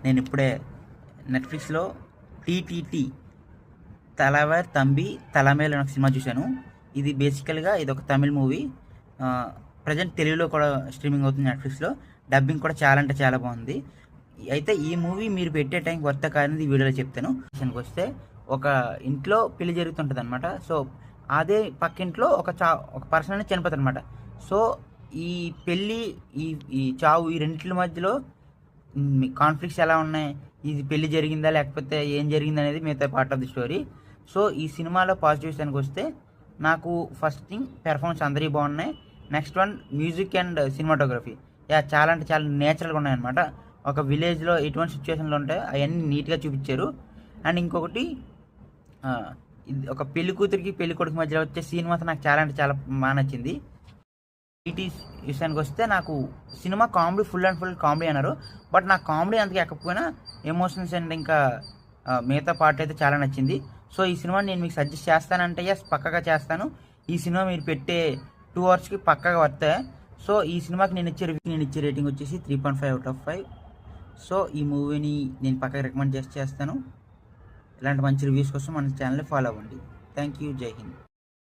నేను ఇప్పుడే నెట్ఫ్లిక్స్లో టీటీటీ తలవార్ తంబి తలమేల్ అనే ఒక సినిమా చూశాను. ఇది బేసికల్గా ఇది ఒక తమిళ్ మూవీ. ప్రజెంట్ తెలుగులో కూడా స్ట్రీమింగ్ అవుతుంది నెట్ఫ్లిక్స్లో. డబ్బింగ్ కూడా చాలా అంటే చాలా బాగుంది. అయితే ఈ మూవీ మీరు పెట్టే టైంకి వర్త కానిది ఈ వీడియోలో చెప్తాను. విషయానికి వస్తే ఒక ఇంట్లో పెళ్లి జరుగుతుంటుంది అనమాట. సో అదే పక్కింట్లో ఒక పర్సన్ అనేది చనిపోతుంది అనమాట. సో ఈ పెళ్ళి ఈ ఈ చావు ఈ రెండింటి మధ్యలో కాన్ఫ్లిక్ట్స్ ఎలా ఉన్నాయి, ఇది పెళ్లి జరిగిందా లేకపోతే ఏం జరిగింది అనేది మిగతా part of the story. So ఈ సినిమాలో పాజిటివ్స్ అని వస్తే నాకు ఫస్ట్ థింగ్ పెర్ఫార్మెన్స్ అందరికీ బాగున్నాయి. Next one music and cinematography చాలా అంటే చాలా నేచురల్గా ఉన్నాయన్నమాట. ఒక విలేజ్లో ఎటువంటి సిచ్యువేషన్లు ఉంటాయో అవన్నీ నీట్గా చూపించారు. అండ్ ఇంకొకటి ఇది ఒక పెళ్లి కూతురికి పెళ్లి కొడుకు మధ్యలో వచ్చే సీన్ మాత్రం నాకు చాలా అంటే చాలా బాగా నచ్చింది. ఈటీ విషయానికి వస్తే నాకు cinema comedy full and full comedy అన్నారు. బట్ నాకు కామెడీ అంతగా ఎక్కకపోయినా ఎమోషన్స్ అండ్ ఇంకా మిగతా పార్ట్ అయితే చాలా నచ్చింది. సో ఈ సినిమాని నేను మీకు సజెస్ట్ చేస్తానంటే ఎస్ పక్కగా చేస్తాను. ఈ సినిమా మీరు పెట్టే 2 అవర్స్కి పక్కగా వస్తాయి. సో ఈ సినిమాకి నేను ఇచ్చే రేటింగ్ వచ్చేసి 3.5/5. సో ఈ మూవీని నేను పక్కగా రికమెండ్ చేస్తాను. ఇలాంటి మంచి రివ్యూస్ కోసం మన ఛానల్ని ఫాలో అవ్వండి. Thank you. జై హింద్.